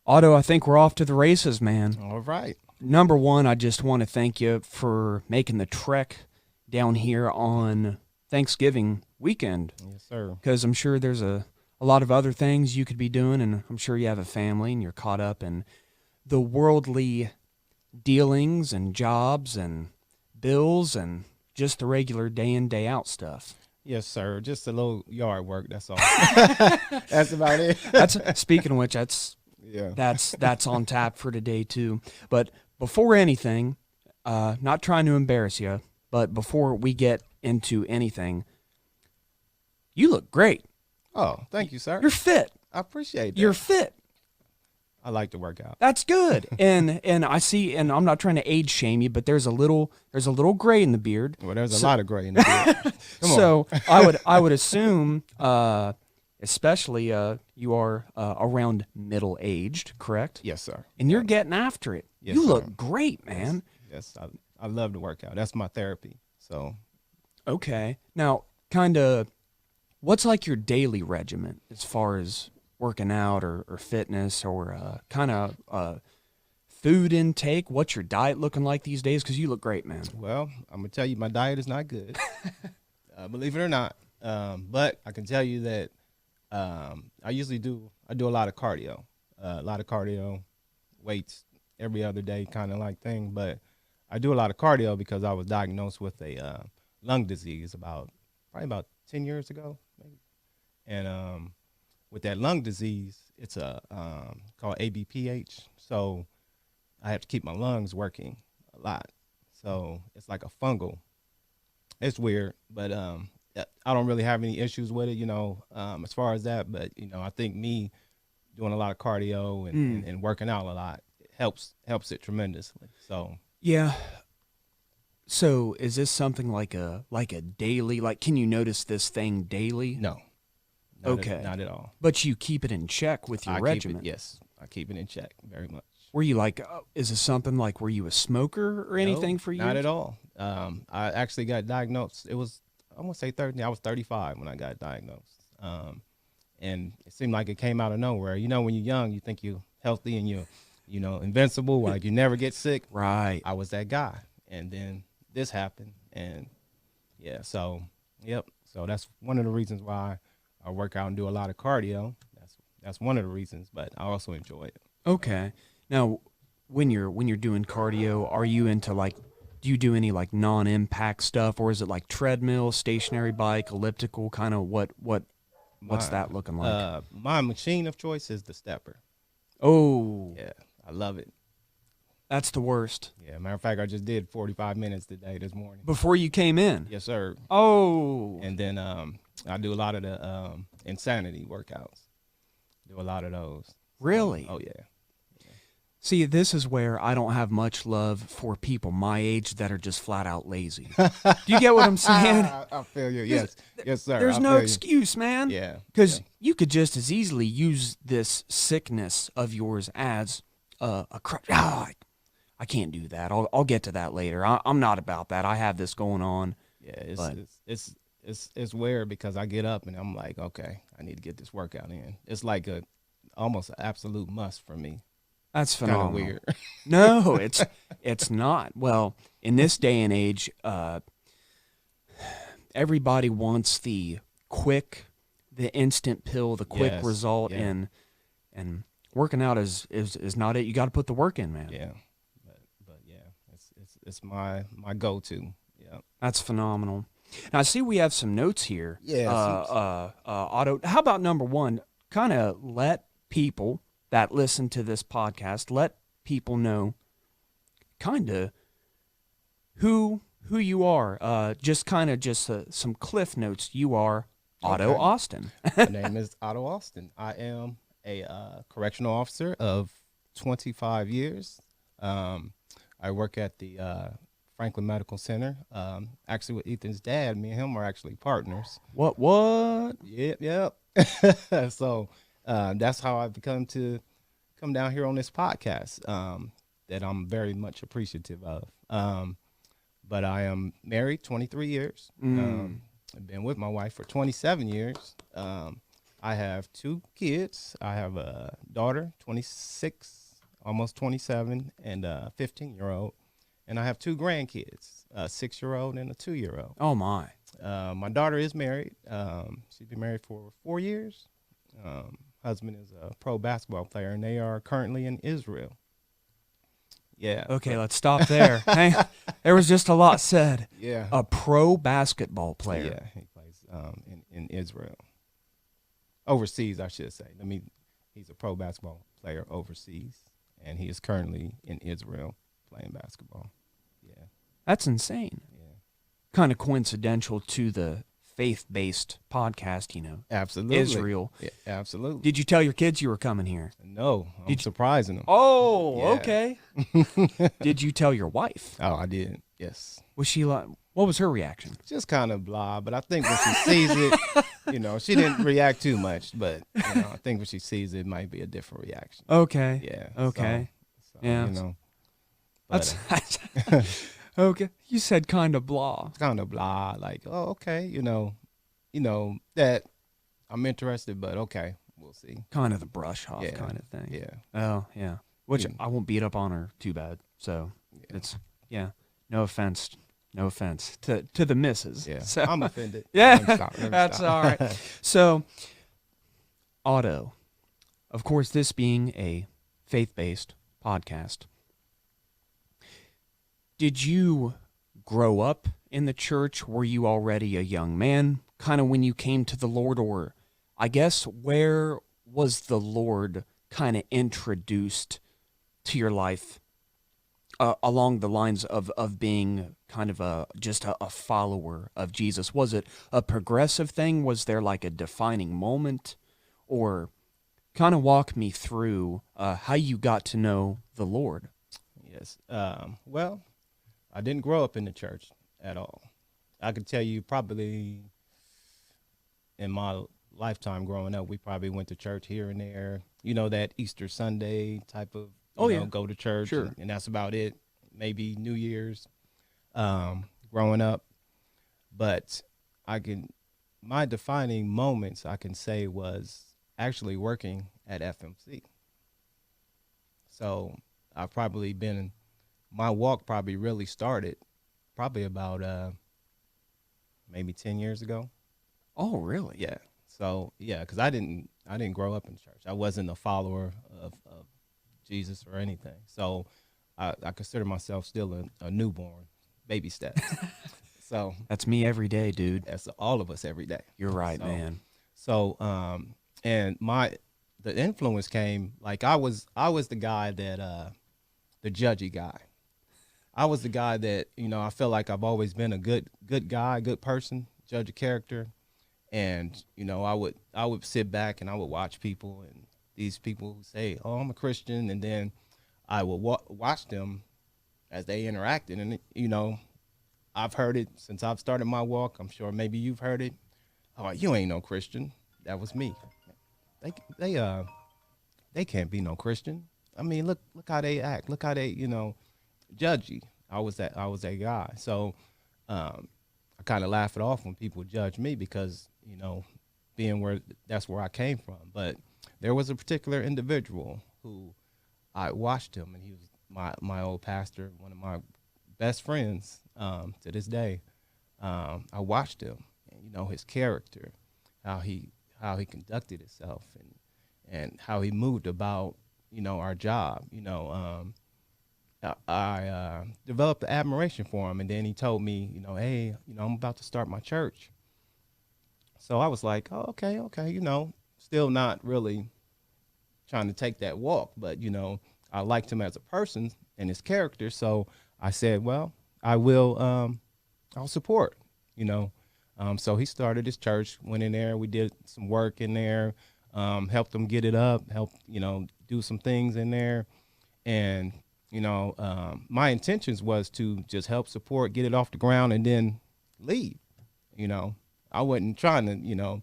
Otto, I think we're off to the races, man. All right. Number one, I just want to thank you for making the trek down here on Thanksgiving weekend. Yes, sir. Because I'm sure there's a lot of other things you could be doing, and I'm sure you have a family and you're caught up in the worldly dealings and jobs and bills and just the regular day in, day out stuff. Yes, sir. Just a little yard work. That's all. That's about it. Speaking of which, that's on tap for today too. But before anything, not trying to embarrass you, but before we get into anything, you look great. Oh, thank you, sir. You're fit. I appreciate that. You're fit. I like to work out. That's good. and I see, and I'm not trying to age shame you, but there's a little gray in the beard. Well, there's a lot of gray in the beard. So I would assume, especially you are around middle aged, correct? Yes, sir. And you're getting after it. Yes, you sir. look great, man. Yes, I love to work out. That's my therapy. So Okay. Now, kind of, what's like your daily regimen as far as working out or fitness or kind of food intake? What's your diet looking like these days? Because you look great, man. well, I'm gonna tell you, my diet is not good. Believe it or not. But I can tell you that I do a lot of cardio, weights every other day kind of like thing. But I do a lot of cardio because I was diagnosed with a lung disease probably about 10 years ago, maybe. And with that lung disease, it's called ABPH. So I have to keep my lungs working a lot. So it's like a fungal. It's weird, but I don't really have any issues with it, as far as that. But, I think me doing a lot of cardio and working out a lot helps it tremendously. So Yeah. So is this something like a daily, like, can you notice this thing daily? no. Okay. Not at all. But you keep it in check with your regimen. Yes, I keep it in check very much. Were you like, is this something like, were you a smoker or anything No, for you? Not at all. I actually got diagnosed. I was 35 when I got diagnosed. And it seemed like it came out of nowhere. When you're young, you think you're healthy and you're invincible, like you never get sick. Right. I was that guy. And then this happened. And yeah, so, yep. So that's one of the reasons why I work out and do a lot of cardio. That's one of the reasons, but I also enjoy it. Okay. Now, when you're doing cardio, are you into do you do any like non-impact stuff, or is it like treadmill, stationary bike, elliptical, kind of what's that looking like? My machine of choice is the stepper. Oh, Yeah, I love it. that's the worst. Yeah, matter of fact, I just did 45 minutes this morning. Before you came in? Yes, sir. Oh. And then I do a lot of the insanity workouts. Do a lot of those. Really? Oh, yeah. See, this is where I don't have much love for people my age that are just flat out lazy. Do you get what I'm saying? I feel you. Yes. Yes, sir. There's I no feel you. excuse, man. Yeah. Because you could just as easily use this sickness of yours as a crutch. I can't do that. I'll get to that later. I'm not about that. I have this going on. Yeah, it's weird because I get up and I'm like, okay, I need to get this workout in. It's like almost an absolute must for me. That's phenomenal. Kind of weird. No, it's not. Well, in this day and age, everybody wants the instant pill, the quick Yes, result, yeah. and working out is not it. You got to put the work in, man. Yeah, but yeah, it's my go-to. Yeah. That's phenomenal. Now I see we have some notes here. Yeah, Otto. How about number one? Kind of let people that listen to this podcast, let people know kind of who you are. Just some cliff notes. You are Otto Okay. Austin. My name is Otto Austin. I am a correctional officer of 25 years. I work at the Franklin Medical Center. Actually, with Ethan's dad, me and him are actually partners. What? Yep. So that's how I've come down here on this podcast that I'm very much appreciative of. But I am married 23 years. I've been with my wife for 27 years. I I have 2 kids. I have a daughter, 26, almost 27, and a 15-year-old. And I have 2 grandkids, a 6-year-old and a 2-year-old. Oh, my. My daughter is married. She's been married for 4 years. Husband is a pro basketball player, and they are currently in Israel. Yeah. Okay, let's stop there. Hey, there was just a lot said. Yeah. A pro basketball player. Yeah, he plays in Israel. Overseas, I should say. He's a pro basketball player overseas, and he is currently in Israel playing basketball. Yeah. That's insane. Yeah. Kind of coincidental to the faith-based podcast, you know. Absolutely. Israel. Yeah, absolutely. Did you tell your kids you were coming here? No, I'm surprising them. Oh, Yeah. okay. Did you tell your wife? Oh, I did. Yes. Was she like, what was her reaction? Just kind of blah, but I think when she sees it, she didn't react too much, but I think when she sees it, it might be a different reaction. Okay. Yeah. Okay. So, Yeah. But, That's okay. You said kind of blah. kind of blah, like, oh, okay, that I'm interested, but okay, we'll see. Kind of the brush off Yeah. kind of thing. Yeah. Oh, yeah. Which Yeah. I won't beat up on her too bad. So it's, no offense to the missus. Yeah. So, I'm offended. yeah, Let me stop. that's all right. So, Otto, of course, this being a faith-based podcast, did you grow up in the church? Were you already a young man, kind of when you came to the Lord? Or I guess where was the Lord kind of introduced to your life along the lines of being kind of just a follower of Jesus? Was it a progressive thing? Was there like a defining moment? Or kind of walk me through how you got to know the Lord. Yes. Well, I didn't grow up in the church at all. I could tell you probably in my lifetime growing up, we probably went to church here and there, that Easter Sunday type of, go to church. Sure. And that's about it. Maybe New Year's growing up. But my defining moments, I can say, was actually working at FMC. So I've probably my walk probably really started probably about maybe 10 years ago. Oh, really? Yeah. So yeah, because I didn't grow up in church. I wasn't a follower of Jesus or anything. So I consider myself still a newborn, baby steps. So That's me every day, dude. that's all of us every day. You're right, man. So and the influence came, like I was the guy that the judgy guy. I was the guy that, I feel like I've always been a good guy, good person, judge of character. And, I would sit back and I would watch people, and these people who say, oh, I'm a Christian. And then I would watch them as they interacted. And, I've heard it since I've started my walk. I'm sure maybe you've heard it. Oh, you ain't no Christian. That was me. They can't be no Christian. I mean, look how they act. Look how they, judge you. I was that guy. So I kind of laugh it off when people judge me because, being that's where I came from. But there was a particular individual who I watched him, and he was my old pastor, one of my best friends to this day. I watched him, and, his character, how he conducted himself, and how he moved about, our job. I developed an admiration for him, and then he told me, hey, I'm about to start my church. So I was like, oh, okay, still not really trying to take that walk, but, I liked him as a person and his character. So I said, well, I will, I'll support, So he started his church, went in there, we did some work in there, helped him get it up, helped, do some things in there. And, my intentions was to just help support, get it off the ground, and then leave. I wasn't trying to,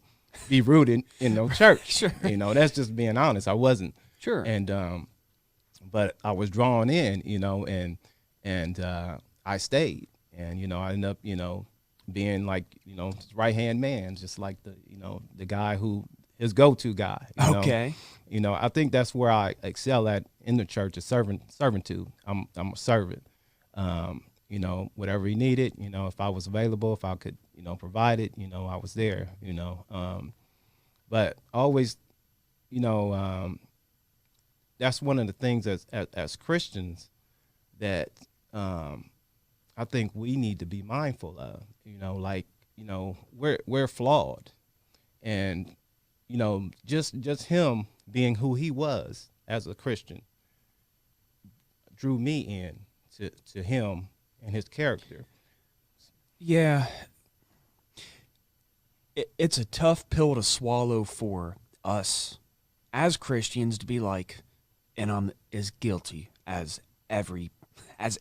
be rooted in no church. Sure. That's just being honest. I wasn't. Sure. And, but I was drawn in, and I stayed. And, I ended up, being like, his right-hand man, just like the guy who his go-to guy. Okay. I think that's where I excel at in the church is servitude. I'm a servant. Whatever he needed, if I was available, if I could, provide it, I was there, but always, that's one of the things as Christians that I think we need to be mindful of, we're flawed, and, just him being who he was as a Christian drew me in to him and his character. Yeah. It's a tough pill to swallow for us as Christians to be like, and I'm as guilty as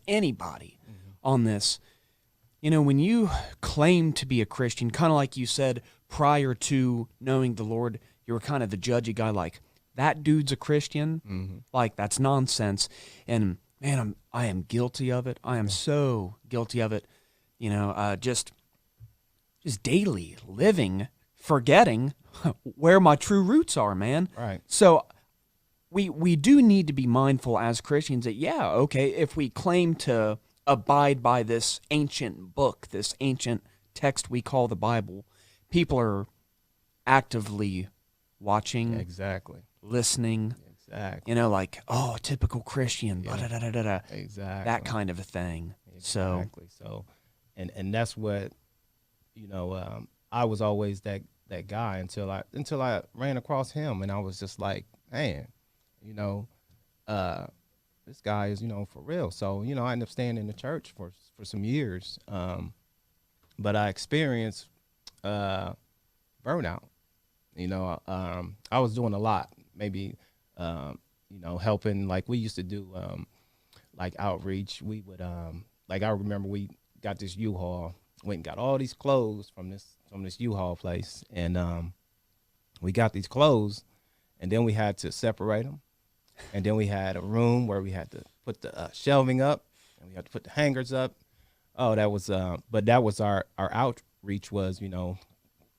anybody on this. When you claim to be a Christian, kind of like you said, prior to knowing the Lord, you were kind of the judgy guy, like, that dude's a Christian, like, that's nonsense. And man, I am guilty of it. I am so guilty of it. Just daily living, forgetting where my true roots are, man. Right. So we do need to be mindful as Christians that, if we claim to abide by this ancient book, this ancient text we call the Bible, people are actively watching, exactly, listening, exactly, like, oh, typical Christian, exactly, that kind of a thing. Exactly. So, and that's what, I was always that guy until I ran across him, and I was just like, man, this guy is, for real. So, I ended up staying in the church for some years. But I experienced burnout. I was doing a lot, maybe, helping, like we used to do, like outreach. We would, I remember we got this U-Haul, went and got all these clothes from this U-Haul place. And we got these clothes, and then we had to separate them. And then we had a room where we had to put the shelving up, and we had to put the hangers up. Oh, that was, but that was our outreach was,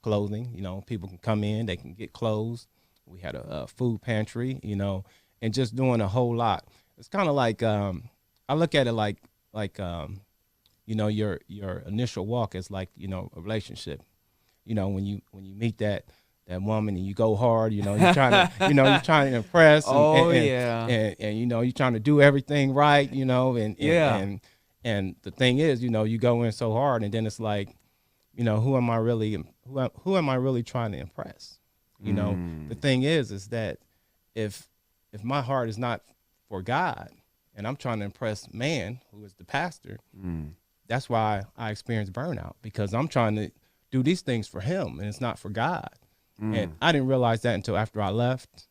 clothing. People can come in, they can get clothes. We had a food pantry, and just doing a whole lot. It's kind of like, I look at it like your initial walk is like, a relationship. When you meet that woman and you go hard, you're trying to, you're trying to impress. And you're trying to do everything right, and the thing is, you go in so hard, and then it's like, who am I really trying to impress? The thing is that if my heart is not for God and I'm trying to impress man, who is the pastor, that's why I experience burnout, because I'm trying to do these things for him and it's not for God. And I didn't realize that until after I left,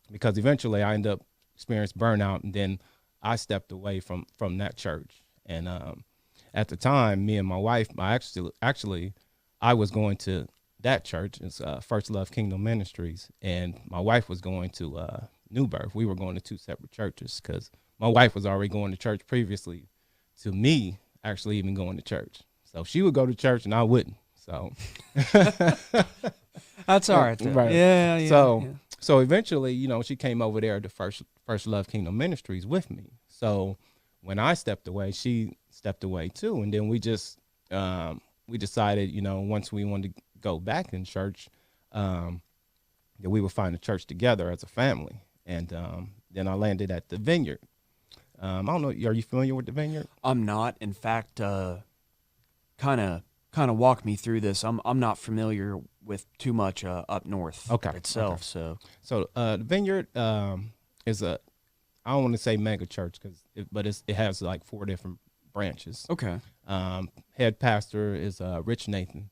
because eventually I ended up experiencing burnout, and then I stepped away from that church. And at the time, me and my wife, actually, I was going to that church. It's First Love Kingdom Ministries, and my wife was going to New Birth. We were going to two separate churches because my wife was already going to church previously to me actually even going to church. So she would go to church and I wouldn't. So that's all right. Right. Yeah. So eventually, she came over there to First Love Kingdom Ministries with me. So when I stepped away, she stepped away too. And then we just, we decided, once we wanted to go back in church, that we would find a church together as a family. And then I landed at the Vineyard. I don't know. Are you familiar with the Vineyard? I'm not. In fact, kind of walk me through this. I'm not familiar with too much up north itself. Okay. So the Vineyard is I don't want to say mega church but it has like 4 different branches. Okay. Head pastor is Rich Nathan.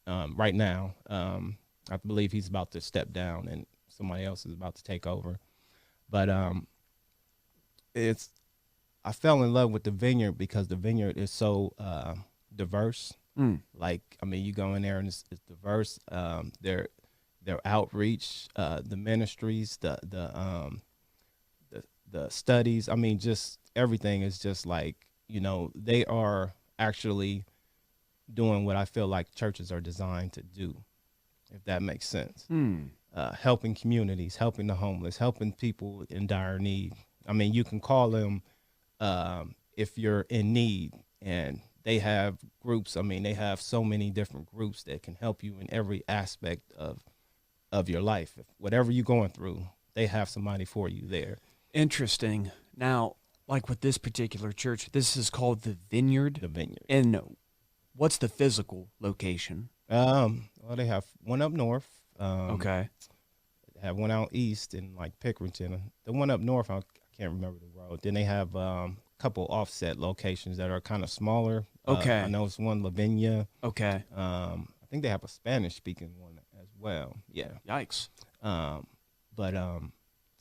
Right now, I believe he's about to step down and somebody else is about to take over. But I fell in love with the Vineyard because the Vineyard is so diverse. Like, I mean, you go in there and it's diverse. Their outreach, the ministries, the studies. I mean, just everything is just like, they are actually doing what I feel like churches are designed to do. if that makes sense. Hmm. Helping communities, helping the homeless, helping people in dire need. I mean, you can call them if you're in need, and they have groups. I mean, they have so many different groups that can help you in every aspect of your life. If whatever you're going through, they have somebody for you there. Interesting. Now, like with this particular church, this is called the Vineyard. The Vineyard. And what's the physical location? Well, they have one up north. Okay. They have one out east in like Pickerington. The one up north, I can't remember the road. Then they have a couple offset locations that are kind of smaller. Okay. I know it's one Lavinia. Okay. I think they have a Spanish speaking one as well. Yeah. Yikes. But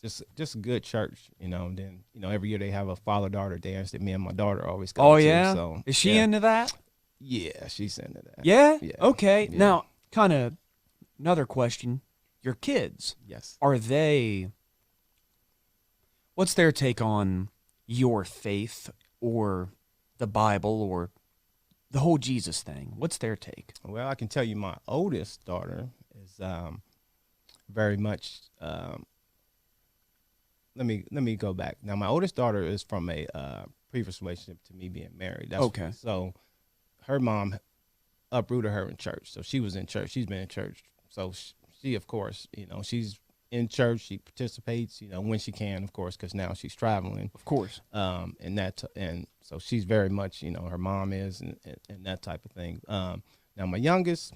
just a good church, you know. And then, you know, every year they have a father-daughter dance that me and my daughter always go to. Oh, yeah? So, Is she yeah. into that? Yeah, she's into that. Yeah? Yeah. Okay. Yeah. Now, kind of another question. Your kids, Yes. what's their take on your faith or the Bible or the whole Jesus thing? What's their take? Well, I can tell you my oldest daughter is very much let me go back. Now, my oldest daughter is from a previous relationship to me being married. That's Okay. So her mom uprooted her in church. So she was in church. She's been in church. So she, of course, you know, she's in church. She participates, you know, when she can, of course, because now she's traveling. Of course. And so she's very much, you know, her mom is and that type of thing. Now my youngest,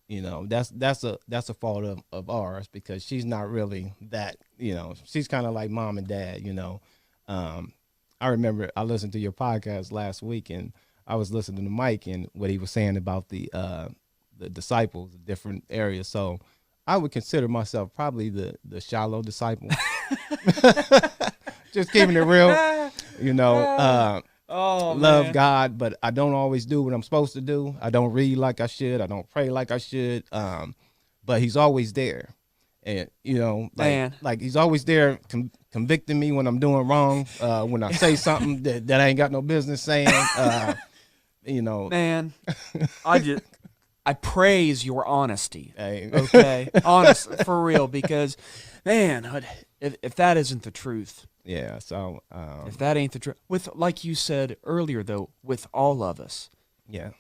you know, that's a fault of ours because she's not really that, you know, she's kind of like mom and dad, you know. I remember I listened to your podcast last week and I was listening to Mike and what he was saying about the disciples, the different areas. So I would consider myself probably the shallow disciple. Just keeping it real, you know. Love man. God, but I don't always do what I'm supposed to do. I don't read like I should. I don't pray like I should. But he's always there. And, you know, like he's always there convicting me when I'm doing wrong, when I say something that I ain't got no business saying, you know. Man, I praise your honesty. Hey. Okay? Honestly, for real, because, man, if that isn't the truth. Yeah, so. If that ain't the truth. With, like you said earlier, though, with all of us. Yeah.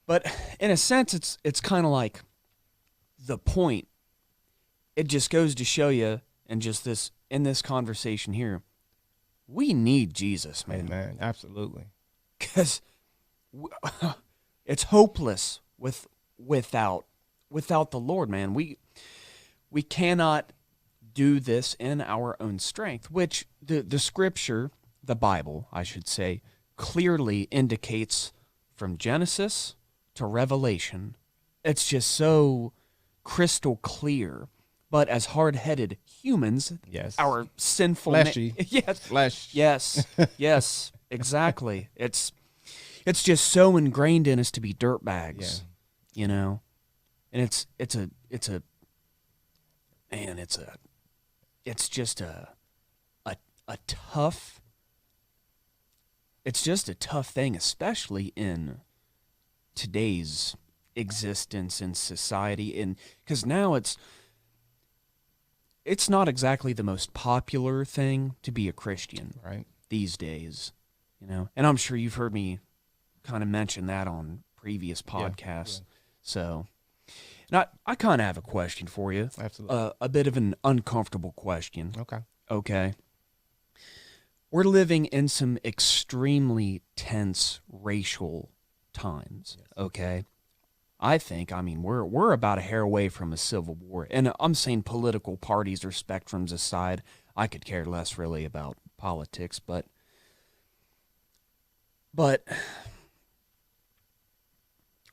But in a sense, it's kind of like the point. It just goes to show you, and just in this conversation here, we need Jesus, man. Amen. Absolutely. Because it's hopeless without the Lord, man. We cannot do this in our own strength, which the scripture, the Bible, I should say, clearly indicates from Genesis to Revelation. It's just so crystal clear. But as hard-headed humans, Yes. our sinful Fleshy. yes, Flesh. yes, exactly. It's just so ingrained in us to be dirtbags, you know. And it's just a tough. It's just a tough thing, especially in today's existence in society, and because now it's not exactly the most popular thing to be a Christian, Right. these days, you know. And I'm sure you've heard me kind of mention that on previous podcasts. Yeah. So, and I kind of have a question for you. Absolutely. A bit of an uncomfortable question. Okay. Okay. We're living in some extremely tense racial times. Yes. Okay. I mean, we're about a hair away from a civil war. And I'm saying political parties or spectrums aside, I could care less really about politics, but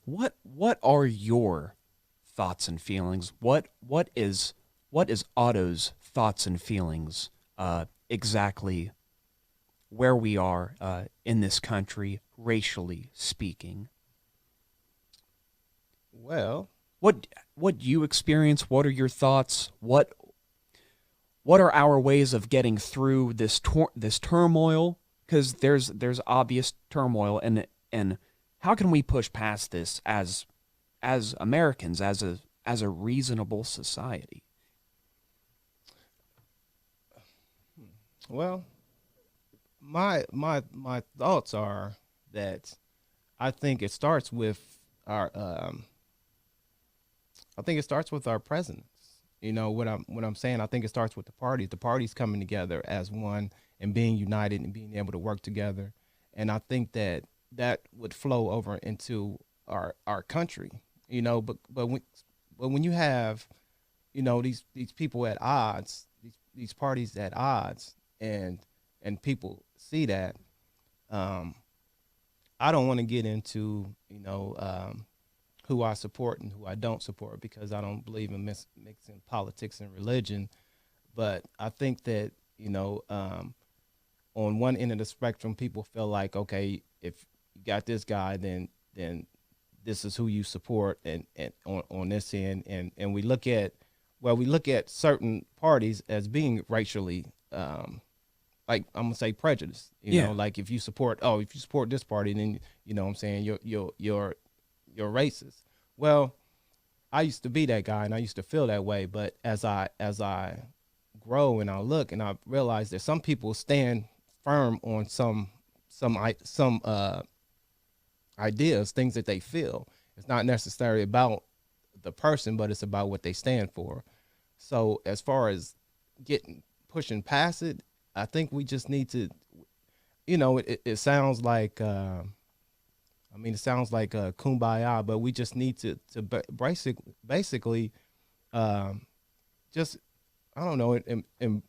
what are your thoughts and feelings? What is Otto's thoughts and feelings exactly where we are in this country, racially speaking? Well, What you experience? What are your thoughts? What are our ways of getting through this turmoil? Because there's obvious turmoil, and how can we push past this as Americans, as as a reasonable society? Well, my thoughts are that I think it starts with our I think it starts with our presidents. You know what I'm saying? I think it starts with the parties. The parties coming together as one and being united and being able to work together. And I think that that would flow over into our country. You know, but when you have, you know, these people at odds, these parties at odds, and people see that, I don't want to get into, you know, who I support and who I don't support, because I don't believe in mixing politics and religion. But I think that, you know, on one end of the spectrum, people feel like, okay, if you got this guy, then this is who you support, and on this end, and we look at certain parties as being racially, like I'm gonna say prejudiced. You know, like if you support this party, then you know what I'm saying you're racist. Well, I used to be that guy, and I used to feel that way. But as I grow and I look and I realize that some people stand firm on some ideas, things that they feel. It's not necessarily about the person, but it's about what they stand for. So as far as pushing past it, I think we just need to, you know, it sounds like, it sounds like kumbaya, but we just need to basically, just, I don't know, and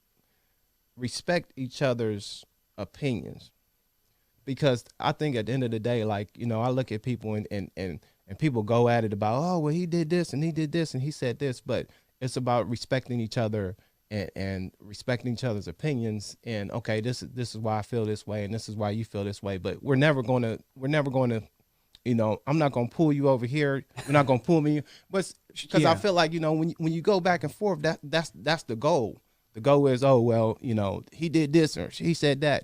respect each other's opinions. Because I think at the end of the day, like, you know, I look at people and people go at it about, oh, well, he did this and he did this and he said this, but it's about respecting each other and respecting each other's opinions. And okay, this is why I feel this way, and this is why you feel this way. But we're never going to, you know, I'm not going to pull you over here. You're not going to pull me. But because I feel like, you know, when you go back and forth, that's the goal. The goal is, oh, well, you know, he did this or he said that.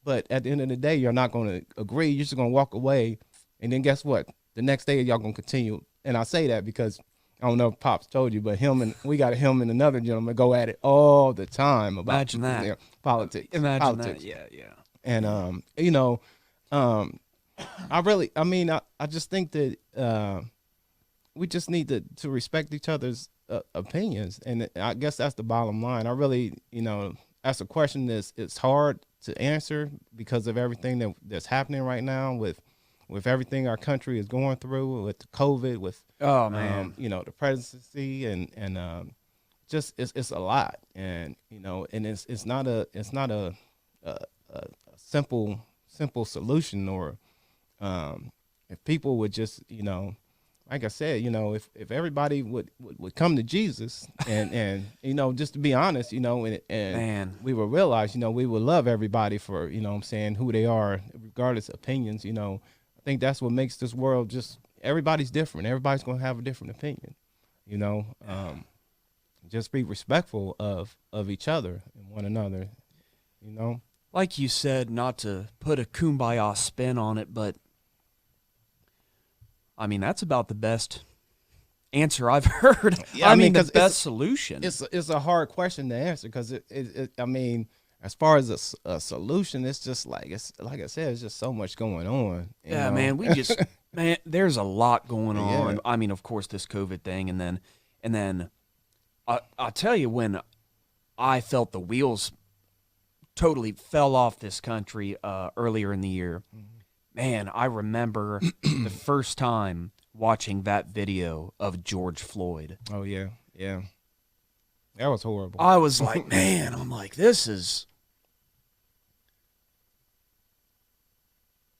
But at the end of the day, you're not going to agree. You're just going to walk away. And then guess what? The next day, y'all going to continue. And I say that because I don't know if Pops told you, but we got him and another gentleman go at it all the time about Imagine that. Politics. Imagine politics. that. Yeah. And, you know, I just think that we just need to respect each other's opinions. And I guess that's the bottom line. I really, you know, that's a question it's hard to answer because of everything that's happening right now with everything our country is going through, with COVID, with you know, the presidency and just it's a lot. And you know, and it's not a simple solution. Or if people would just, you know, like I said, you know, if everybody would come to Jesus and you know, just to be honest, you know, and Man. we would realize, you know, we would love everybody for, you know what I'm saying, who they are, regardless of opinions. You know, I think that's what makes this world just, everybody's different. Everybody's going to have a different opinion, you know. Just be respectful of each other and one another, you know. Like you said, not to put a kumbaya spin on it, but I mean, that's about the best answer I've heard. Yeah, I mean, the best solution. It's a hard question to answer because I mean, as far as a solution, it's just like I said, it's just so much going on. Yeah, know? man, man, there's a lot going on. Yeah. I mean, of course, this COVID thing, and then I'll tell you, when I felt the wheels totally fell off this country earlier in the year. Mm-hmm. Man, I remember the first time watching that video of George Floyd. Oh, yeah. Yeah. That was horrible. I was like, man, I'm like, this is...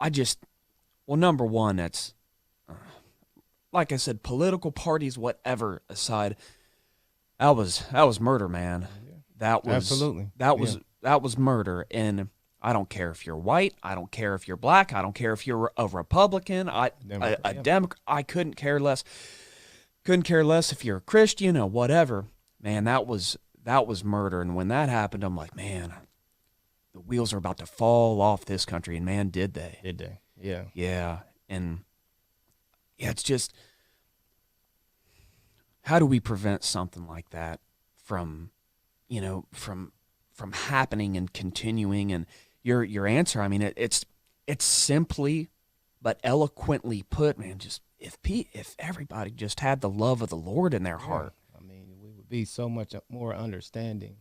well, number one, that's... like I said, political parties, whatever aside, that was murder, man. Yeah. That was... Absolutely. That was murder, and... I don't care if you're white. I don't care if you're black. I don't care if you're a Republican. A Democrat. I couldn't care less. Couldn't care less if you're a Christian or whatever. Man, that was murder. And when that happened, I'm like, man, the wheels are about to fall off this country. And man, did they? Did they? Yeah. Yeah. And yeah, it's just, how do we prevent something like that from, from happening and continuing? And your answer, I mean, it's simply but eloquently put, man. Just if everybody just had the love of the Lord in their Yeah. heart. I mean, we would be so much more understanding.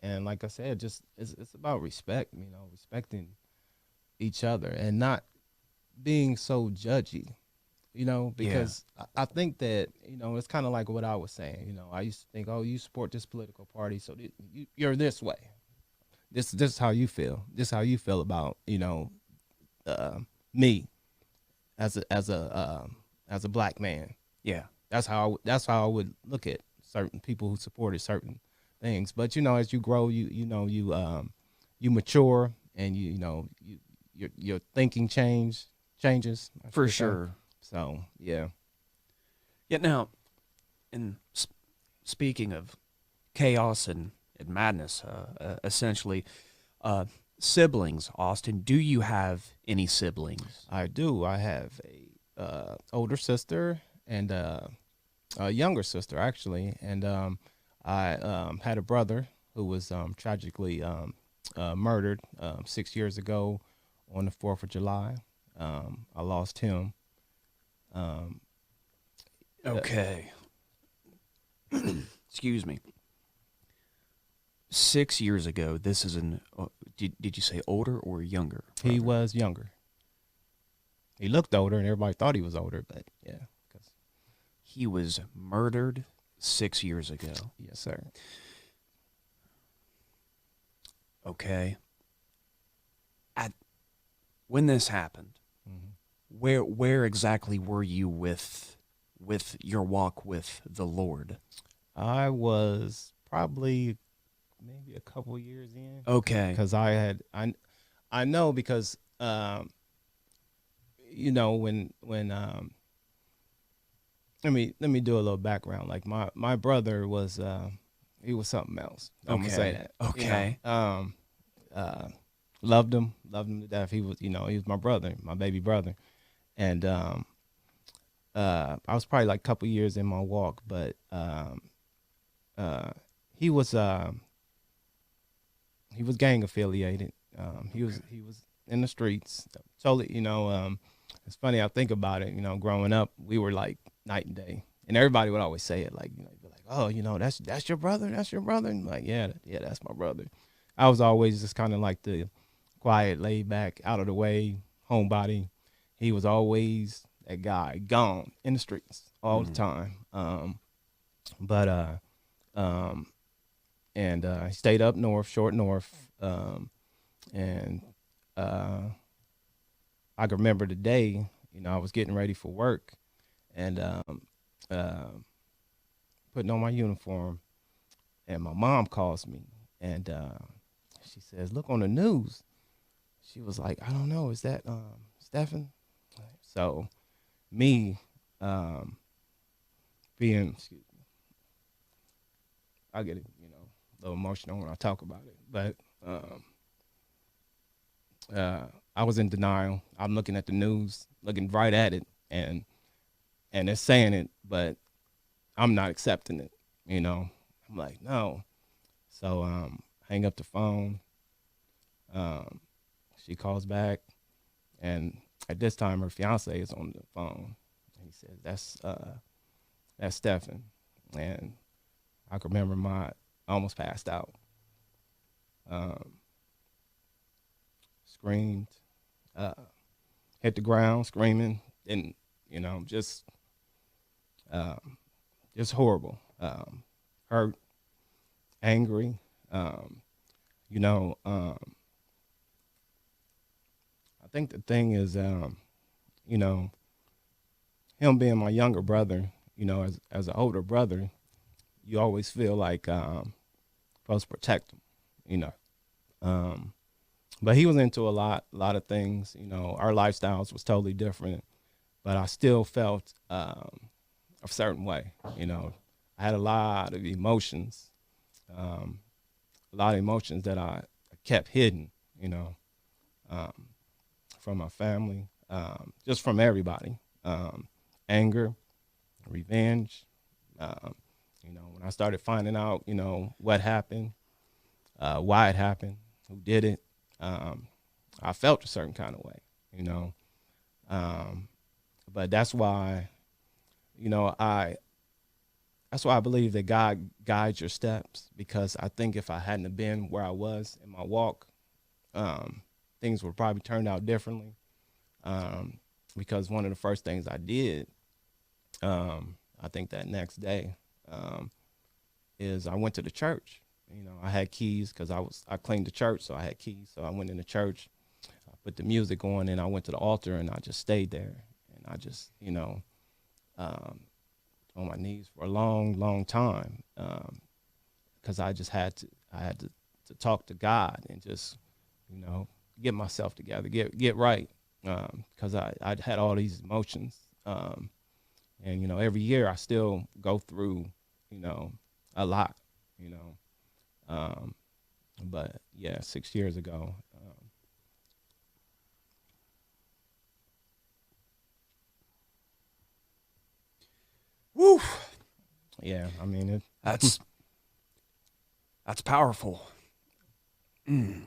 And like I said, just it's about respect, respecting each other and not being so judgy, Yeah, because I think that, it's kind of like what I was saying. I used to think, oh, you support this political party, so you're this way. This is how you feel. This is how you feel about, uh, me as a black man. yeah, That's how I would look at certain people who supported certain things. But as you grow, you mature, and your thinking changes. I for should say. sure. So yeah. Yeah. Now, and speaking of chaos and madness, essentially, siblings. Austin, do you have any siblings? I do. I have a older sister and a younger sister, actually, and I had a brother who was tragically murdered 6 years ago on the 4th of July. I lost him. Um, Okay. Excuse me. 6 years ago, this is an. Did you say older or younger? he Brother? was younger. He looked older, and everybody thought he was older, but yeah. He was murdered 6 years ago. Yes, sir. Okay. When this happened, Hmm. where exactly were you with your walk with the Lord? I was probably maybe a couple years in, Okay. because I know, because when let me do a little background. Like my brother was he was something else. I'm gonna say that. Okay. Uh, loved him to death. He was my brother, my baby brother, and I was probably like a couple years in my walk, but uh, he was gang affiliated. He was in the streets. Totally, it's funny. I think about it. Growing up, we were like night and day, and everybody would always say it, like, be like, oh, that's your brother, and like, yeah, that's my brother. I was always just kind of like the quiet, laid back, out of the way homebody. He was always that guy, gone in the streets all the time. But he stayed up north, short north, and I can remember the day. I was getting ready for work, and putting on my uniform, and my mom calls me, and she says, "Look on the news." She was like, "I don't know, is that Stephen?" So, me being, excuse me, I get a little emotional when I talk about it, but I was in denial. I'm looking at the news, looking right at it, and it's saying it, but I'm not accepting it. I'm like, no. So hang up the phone. She calls back, and at this time her fiance is on the phone. And he says, that's Stephen. And I can remember I almost passed out. Screamed, hit the ground screaming, and just horrible. Hurt, angry. You know, I think the thing is, him being my younger brother, as an older brother, you always feel like supposed to protect him, you know. But he was into a lot of things. Our lifestyles was totally different, but I still felt a certain way. I had a lot of emotions, that I kept hidden, from my family, just from everybody. Anger, revenge, You know, when I started finding out, you know, what happened, why it happened, who did it, I felt a certain kind of way, you know. But that's why, you know, that's why I believe that God guides your steps, because I think if I hadn't have been where I was in my walk, things would probably turned out differently. Because one of the first things I did, I think that next day, is I went to the church. You know, I had keys because I cleaned the church, so I had keys. So I went in the church, I put the music on, and I went to the altar, and I just stayed there. And I just, you know, on my knees for a long, long time, because I had to talk to God and just, you know, get myself together, get right, because I had all these emotions, and you know, every year I still go through, you know, a lot, you know, but yeah, 6 years ago. Woo! Yeah, I mean, That's powerful. Mm.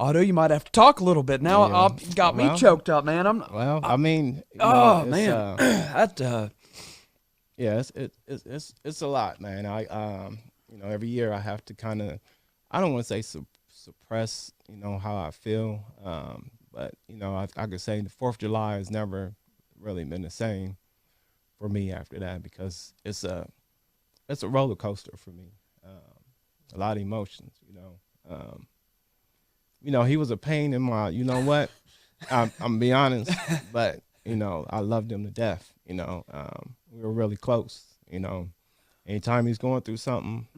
Otto, you might have to talk a little bit now. yeah. You got me choked up, man. I mean, you know, Oh man, that yeah, it's a lot, man. You know, every year I have to kind of, I don't want to say suppress, you know, how I feel, but you know, I could say the 4th of July has never really been the same for me after that, because it's a roller coaster for me, a lot of emotions, you know. You know, he was a pain in my, you know what, I'm gonna be honest, but you know, I loved him to death. You know, we were really close. You know, anytime he's going through something,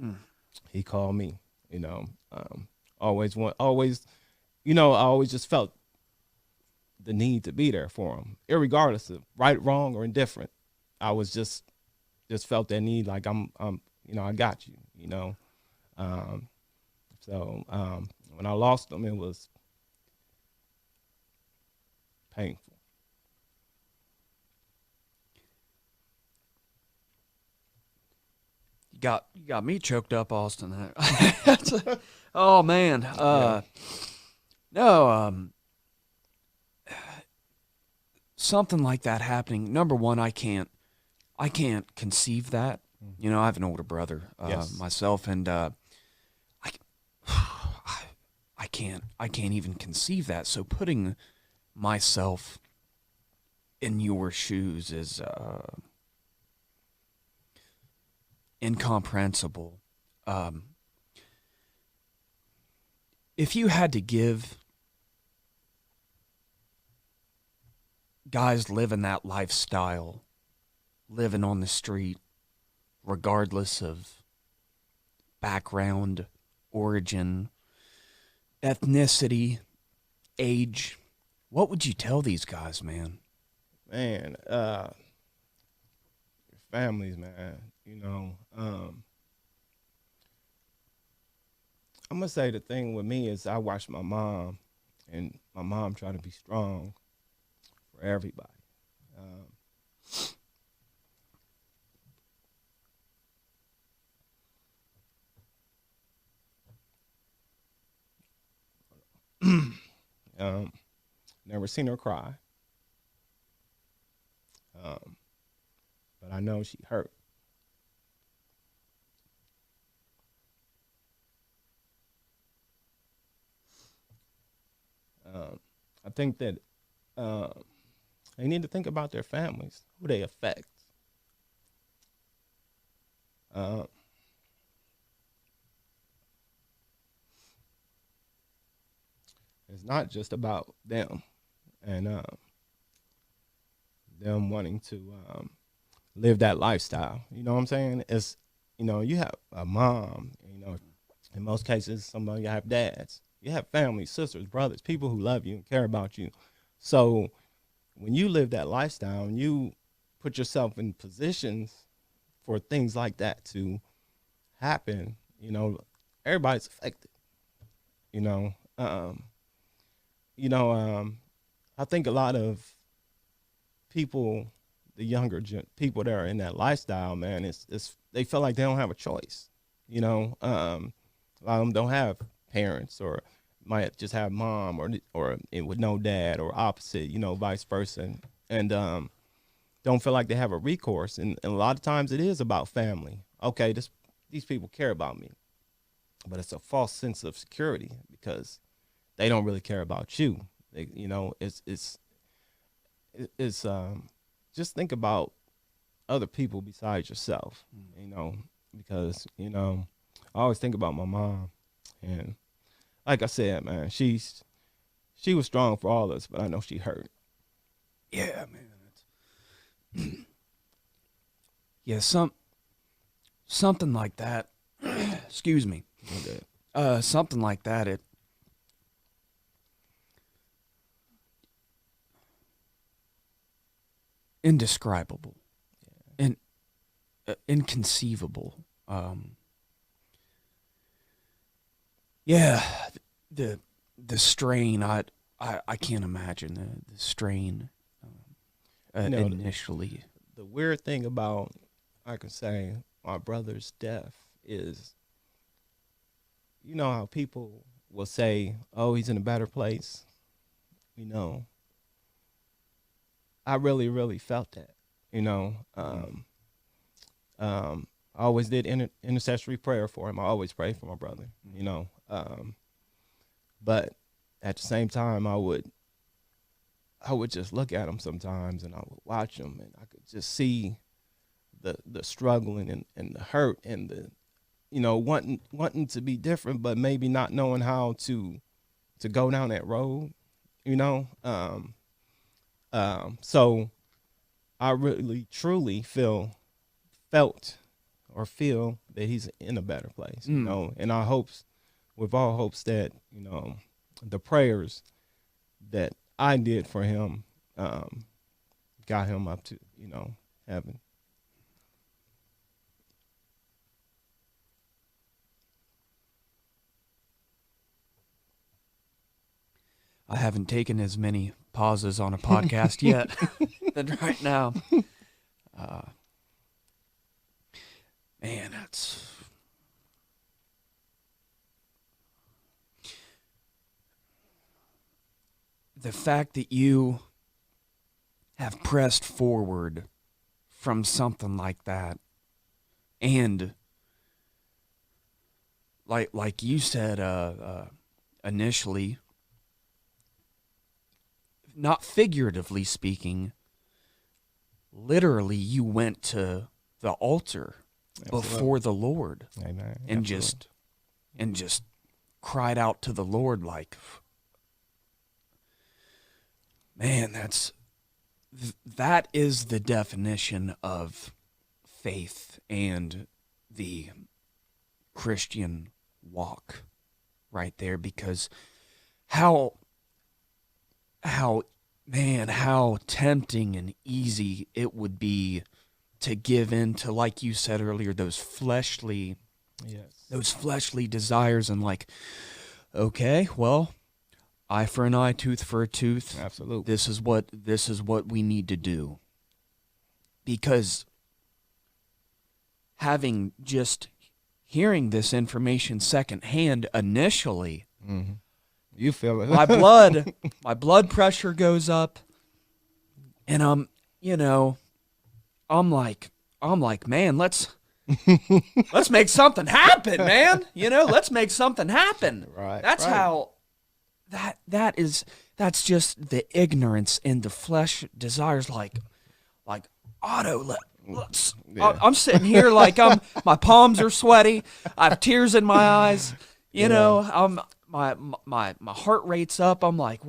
he called me. You know, always, you know, I always just felt the need to be there for him, irregardless of right, wrong, or indifferent. I was just felt that need, like I'm, you know, I got you. You know, so when I lost him, it was painful. you got me choked up, Austin. Oh man, Yeah. no, something like that happening. Number one, I can't conceive that. You know, I have an older brother, Yes. myself, and I can't even conceive that. So putting myself in your shoes is incomprehensible. If you had to give guys living that lifestyle, living on the street, regardless of background, origin, ethnicity, age, what would you tell these guys, man? Man, families, man. You know, I'm gonna say the thing with me is I watched my mom, and my mom tried to be strong for everybody. Um, Never seen her cry, but I know she hurt. I think that they need to think about their families, who they affect. Uh, it's not just about them and them wanting to live that lifestyle. You know what I'm saying? It's, you know, you have a mom. You know, in most cases, some of you have dads. You have family, sisters, brothers, people who love you and care about you. So when you live that lifestyle and you put yourself in positions for things like that to happen, you know, everybody's affected. You know, you know, I think a lot of people the younger people that are in that lifestyle, man, it's they feel like they don't have a choice. You know, a lot of them don't have parents, or might just have mom, or with no dad, or opposite, you know, vice versa, and don't feel like they have a recourse. And a lot of times it is about family. Okay, these people care about me, but it's a false sense of security because they don't really care about you. You know, it's just think about other people besides yourself, you know, because, you know, I always think about my mom, and like I said, man, she was strong for all of us, but I know she hurt. Yeah, man. Yeah, something like that. Excuse me. Okay. Something like that. It indescribable, and inconceivable. Yeah, the strain. I can't imagine the strain. You know, Initially, the weird thing about, I can say, my brother's death is, you know how people will say, "Oh, he's in a better place." You know, I really, really felt that. You know, I always did intercessory prayer for him. I always pray for my brother. You know, but at the same time, I would just look at him sometimes, and I would watch him, and I could just see the struggling and the hurt, and the, you know, wanting to be different, but maybe not knowing how to go down that road, you know. So I really truly felt or feel that he's in a better place, you know, and I hopes, with all hopes, that, you know, the prayers that I did for him got him up to, you know, heaven. I haven't taken as many pauses on a podcast yet than right now. Man, that's the fact that you have pressed forward from something like that, and like you said initially, not figuratively speaking, literally you went to the altar before the Lord. Amen. And Absolutely. just cried out to the Lord, like, man, that is the definition of faith and the Christian walk right there. Because how tempting and easy it would be to give in to, like you said earlier, those fleshly desires, and like, okay, well, eye for an eye, tooth for a tooth. Absolutely. This is what we need to do. Because having just hearing this information secondhand initially, you feel it. my blood pressure goes up, and I'm like, man, let's make something happen, man. Let's make something happen. Right. That's right. how that's just the ignorance and the flesh desires, like Otto, let's. Yeah. I'm sitting here like my palms are sweaty. I have tears in my eyes. My heart rate's up. I'm like,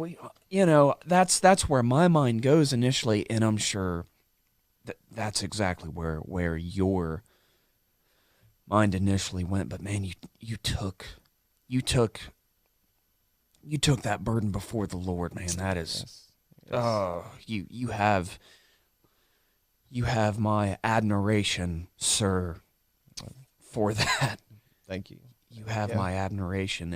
that's where my mind goes initially, and I'm sure that's exactly where your mind initially went. But man, you took that burden before the Lord, man. That is, Yes. you have my admiration, sir, for that. Thank you. You have my admiration,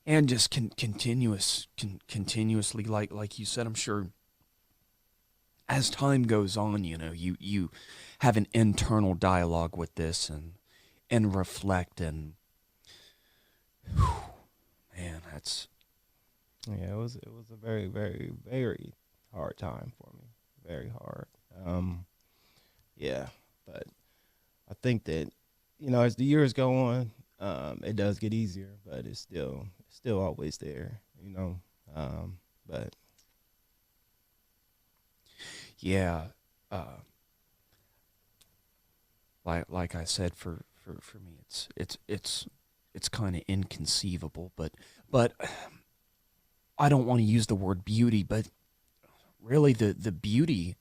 and just continuously, like you said, I'm sure as time goes on, you have an internal dialogue with this and reflect and whew, man, that's Yeah, it was a very, very, very hard time for me. Very hard. Yeah, but I think that as the years go on, it does get easier, but it's still always there. But yeah, like I said, for me, it's kind of inconceivable, but I don't want to use the word beauty, but really the beauty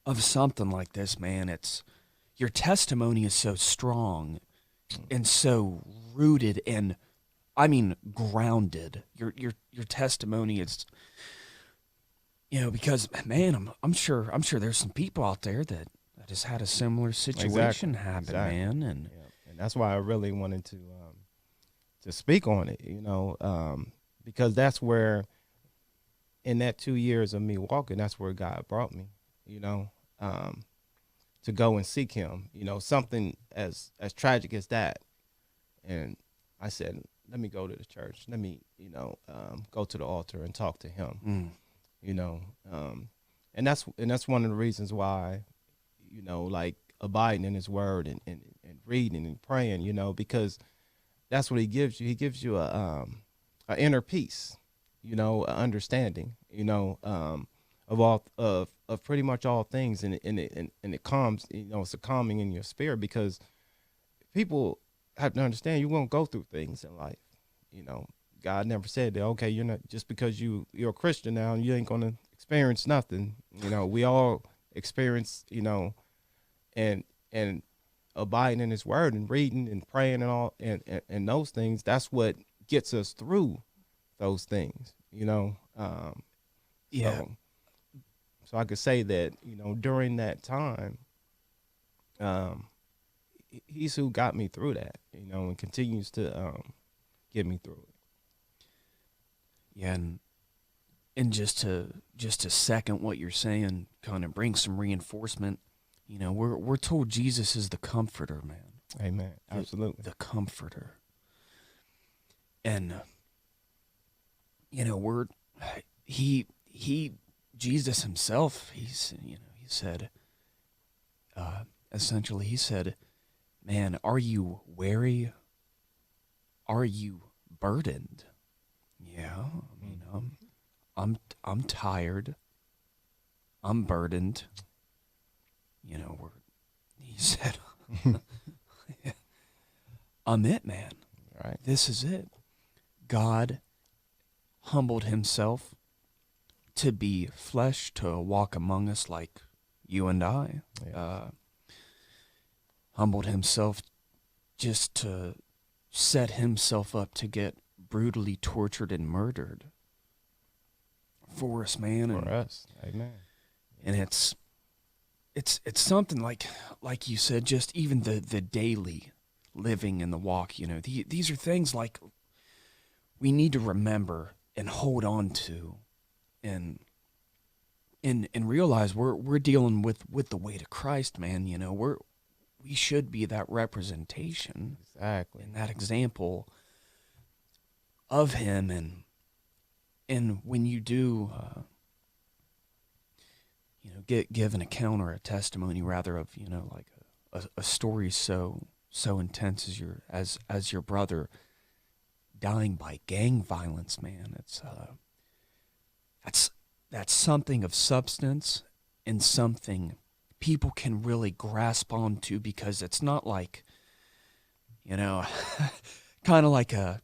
of something like this, man, it's your testimony is so strong and so rooted and I mean grounded. Your testimony is because man, I'm sure there's some people out there that has had a similar situation happen, exactly. man, and Yeah. And that's why I really wanted to speak on it, because that's where in that 2 years of me walking, that's where God brought me, to go and seek him, something as tragic as that. And I said, let me go to the church. Let me, go to the altar and talk to him, and that's one of the reasons why, like abiding in his word and reading and praying, because that's what he gives you. He gives you a inner peace, an understanding, of pretty much all things, and it calms, it's a calming in your spirit, because people have to understand you won't go through things in life. God never said that, okay, you're not, just because you're a Christian now, you ain't gonna experience nothing. We all experience, and abiding in his word and reading and praying and all and those things. That's what gets us through those things. yeah. So I could say that, during that time, he's who got me through that, and continues to get me through it. Yeah, and just to second what you're saying, kind of bring some reinforcement. We're told Jesus is the comforter, man. Amen. Absolutely. The comforter. And Jesus himself, he said, essentially, he said, man, are you weary? Are you burdened? Yeah, I mean, I'm tired. I'm burdened. He said, I'm it, man. Right. This is it. God humbled himself to be flesh, to walk among us like you and I. Yes. Humbled himself just to set himself up to get brutally tortured and murdered for us, man. For us. Amen. And it's something like you said, just even the daily living and the walk, these are things like we need to remember and hold on to and realize we're dealing with the weight of Christ, man. We should be that representation. Exactly. And that example of him, and when you do give an account or a testimony rather of like a story so intense as your brother dying by gang violence, man, it's that's something of substance and something people can really grasp onto, because it's not like kind of like a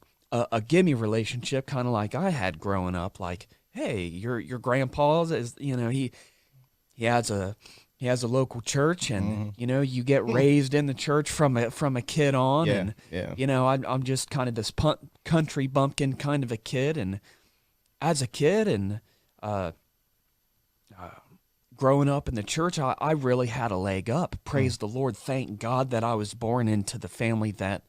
gimme relationship, kind of like I had growing up. Like, hey, your grandpa's is he has a local church, and you get raised in the church from a kid on, and I'm just kind of this country bumpkin kind of a kid, and as a kid and growing up in the church, I really had a leg up. Praise the Lord. Thank God that I was born into the family that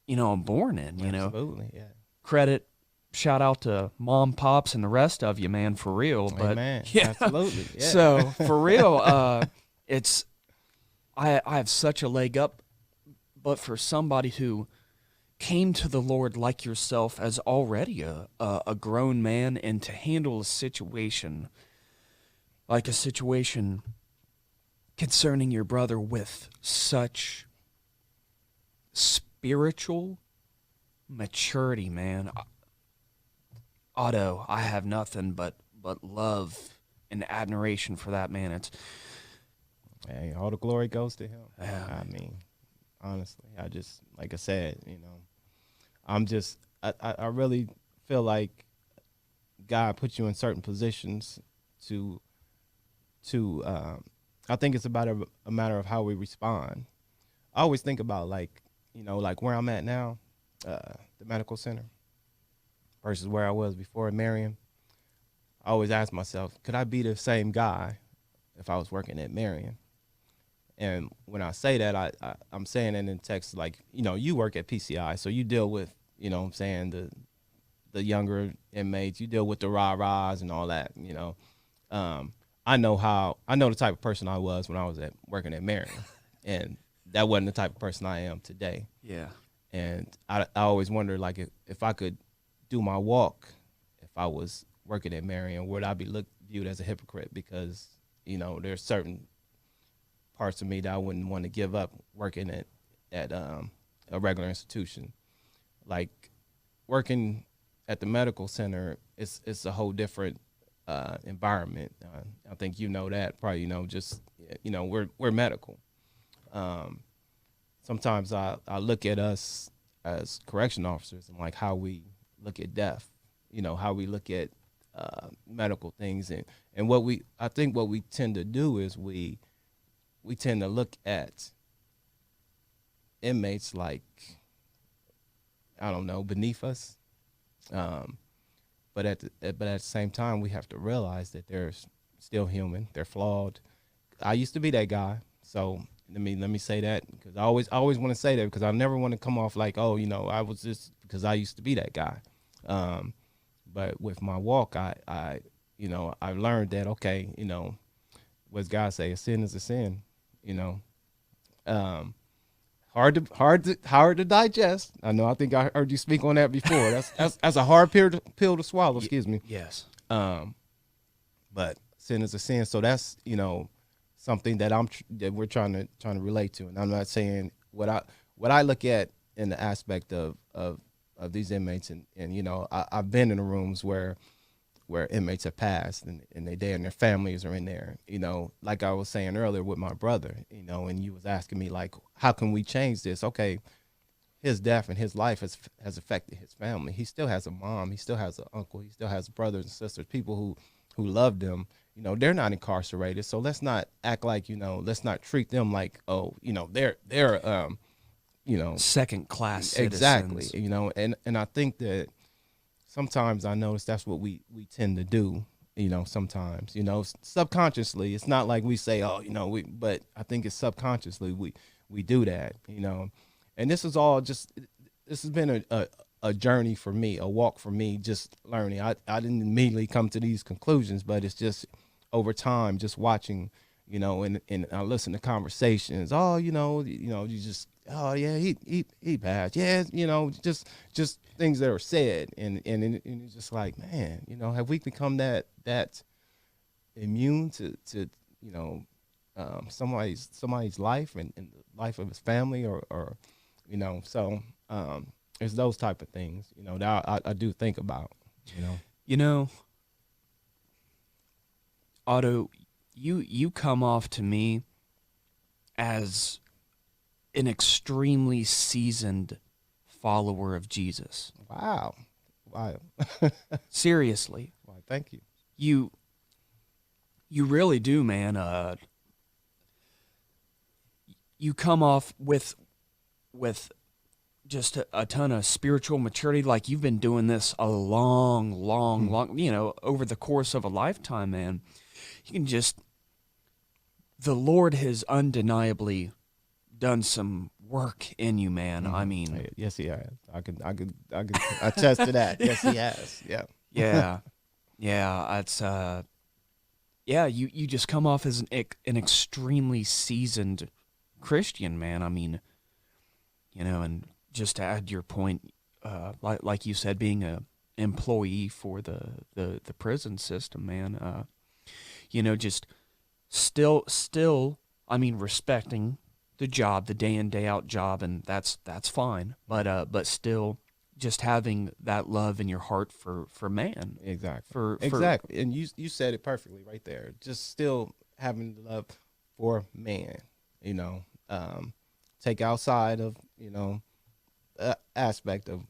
I'm born in. Absolutely, yeah. Credit shout out to mom, pops, and the rest of you, man, for real. But Amen. yeah. Absolutely. Yeah. So for real, it's I have such a leg up, but for somebody who came to the Lord like yourself as already a grown man, and to handle a situation like a situation concerning your brother with such spiritual maturity, man. Otto, I have nothing but love and admiration for that man. It's Hey, all the glory goes to him. Yeah. I mean, honestly, I just, like I said, I really feel like God put you in certain positions to I think it's about a matter of how we respond. I always think about like where I'm at now, the medical center versus where I was before in Marion. I always ask myself, could I be the same guy if I was working at Marion? And when I say that, I'm saying it in text like, you work at PCI, so you deal with, I'm saying, the younger inmates, you deal with the rah-rahs and all that, I know the type of person I was when I was working at Marion, and that wasn't the type of person I am today. yeah. And I always wondered, like, if I could do my walk, if I was working at Marion, would I be viewed as a hypocrite? Because, there's certain parts of me that I wouldn't want to give up working at a regular institution. Like, working at the medical center, it's a whole different environment. I think that, probably, we're medical. Sometimes I look at us as correction officers and like how we look at death, how we look at medical things, and what we tend to do is we tend to look at inmates like, I don't know, beneath us. But at the same time, we have to realize that they're still human. They're flawed. I used to be that guy, so let me say that, because I always want to say that, because I never want to come off like, oh, I was just, because I used to be that guy. But with my walk, I learned that, okay, what's God say? A sin is a sin. Hard to digest. I know. I think I heard you speak on that before. That's a hard pill to swallow. Excuse me. Yes. But sin is a sin. So that's something that we're trying to relate to. And I'm not saying what I look at in the aspect of these inmates, and I've been in the rooms where inmates have passed, and they dead, and their families are in there. Like I was saying earlier with my brother, and you was asking me like, how can we change this? Okay, his death and his life has affected his family. He still has a mom, he still has an uncle, he still has brothers and sisters, people who love them. They're not incarcerated, so let's not act like, let's not treat them like, oh, they're second class citizens. Exactly. And I think that sometimes I notice that's what we tend to do, sometimes, subconsciously. It's not like we say, oh, but I think it's subconsciously we do that, and this has been a journey for me, a walk for me, just learning. I didn't immediately come to these conclusions, but it's just over time, just watching, and I listen to conversations. Oh, you just, oh yeah, he passed. Yeah, just things that are said, and it's just like, man, have we become that immune to somebody's life and the life of his family, or so it's those type of things, that I do think about, Otto, you come off to me as an extremely seasoned follower of Jesus. Wow. Seriously. Why, thank you. You really do, man. You come off with just a ton of spiritual maturity. Like, you've been doing this a long, over the course of a lifetime, man. You can the Lord has undeniably done some work in you, man. I mean, yes, he has. I can attest to that. Yes, he has. Yeah. yeah. It's you just come off as an extremely seasoned Christian, man. I mean, and just to add to your point, like you said, being a employee for the prison system, man. Just still, I mean, respecting the job, the day in day out job, and that's fine. But still, just having that love in your heart for man. Exactly. Exactly. And you said it perfectly right there. Just still having love for man. Take outside of aspect of,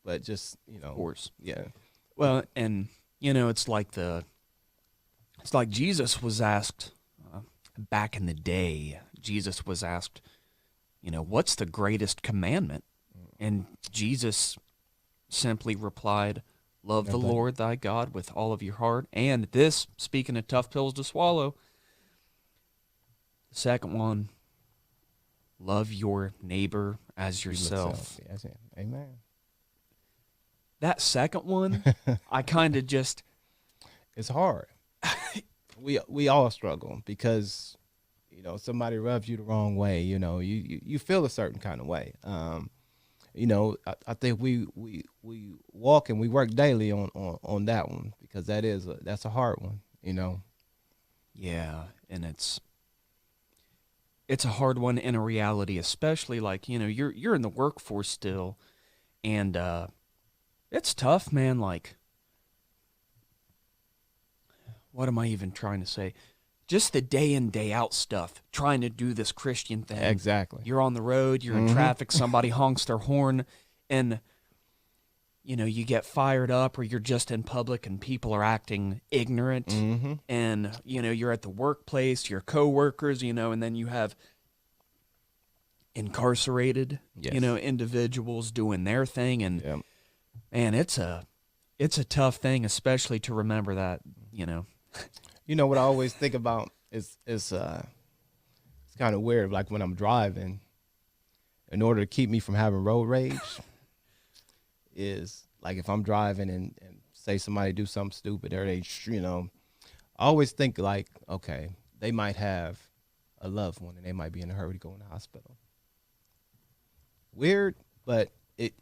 but just Of course. Yeah. Well, and it's like Jesus was asked back in the day. Jesus was asked, what's the greatest commandment? And Jesus simply replied, love the Lord thy God with all of your heart. And this, speaking of tough pills to swallow, the second one, love your neighbor as yourself. Yes, amen. That second one, I kind of just... It's hard. We all struggle because, somebody rubs you the wrong way. You feel a certain kind of way. I think we walk and we work daily on that one because that's a hard one. Yeah, and it's a hard one in a reality, especially like you're in the workforce still, and it's tough, man. Like, what am I even trying to say? Just the day in, day out stuff, trying to do this Christian thing. Exactly. You're on the road, you're in traffic, somebody honks their horn, and, you get fired up, or you're just in public and people are acting ignorant, and, you're at the workplace, your coworkers, and then you have incarcerated, individuals doing their thing, and, man, it's a tough thing, especially to remember that, What I always think about is it's kind of weird. Like when I'm driving, in order to keep me from having road rage, is like if I'm driving and say somebody do something stupid or they, I always think like, okay, they might have a loved one and they might be in a hurry to go in the hospital. Weird, but it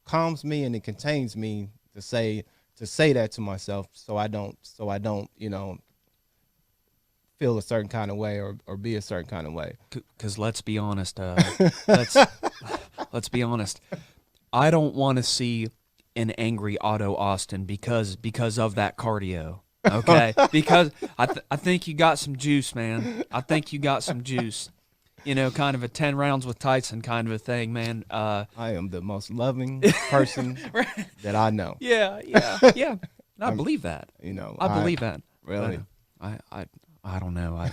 calms me and it contains me to say that to myself so I don't feel a certain kind of way or be a certain kind of way. Because let's be honest, let's be honest. I don't want to see an angry Otto Austin because of that cardio. Okay, because I think you got some juice, man. I think you got some juice. Kind of a 10 rounds with Tyson kind of a thing, man. I am the most loving person that I know. Yeah. I believe that. I believe that. Really? I don't know.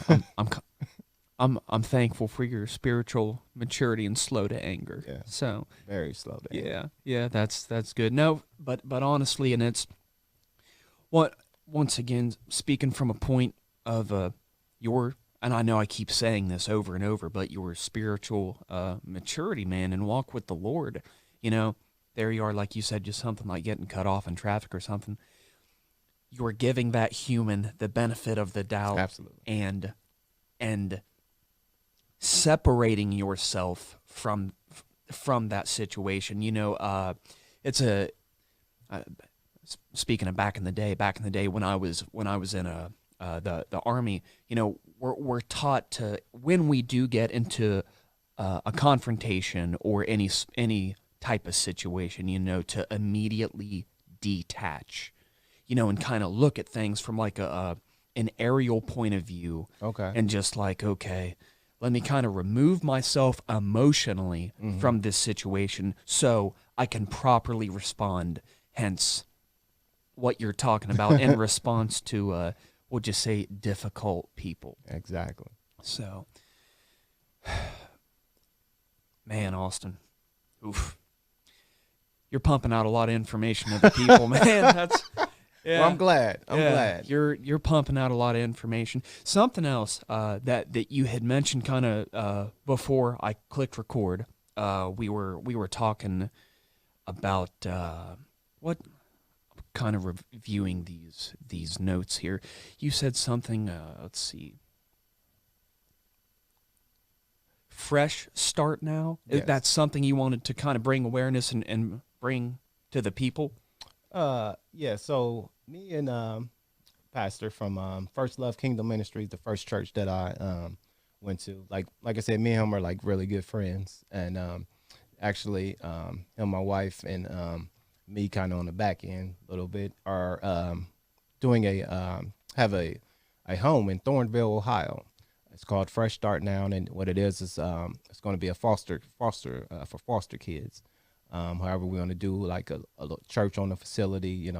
I'm thankful for your spiritual maturity and slow to anger. Yeah. So very slow to anger. Yeah, that's good. No, but honestly, and it's once again speaking from a point of your, and I know I keep saying this over and over, but your spiritual maturity, man, and walk with the Lord. There you are, like you said, just something like getting cut off in traffic or something. You're giving that human the benefit of the doubt. Absolutely. And separating yourself from that situation. It's speaking of back in the day when I was in the Army, we're taught to, when we do get into a confrontation or any type of situation, to immediately detach, and kind of look at things from like an aerial point of view. Okay. And just like, okay, let me kind of remove myself emotionally from this situation so I can properly respond. Hence, what you're talking about in response to, we'll just say, difficult people. Exactly. So, man, Austin, oof. You're pumping out a lot of information to the people, man. Well, I'm glad. I'm Yeah, glad. You're pumping out a lot of information. Something else that you had mentioned kind of before I clicked record. We were talking about what kind of reviewing these notes here. You said something. Let's see. Fresh start now. Yes. That's something you wanted to kind of bring awareness and bring to the people. Yeah. So me and pastor from First Love Kingdom Ministries, the first church that I went to. Like I said, me and him are like really good friends, and actually, him, my wife, and me kind of on the back end a little bit are doing have a home in Thornville, Ohio. It's called Fresh Start Now, and what it is it's going to be a foster for foster kids. However, we're going to do like a little church on the facility,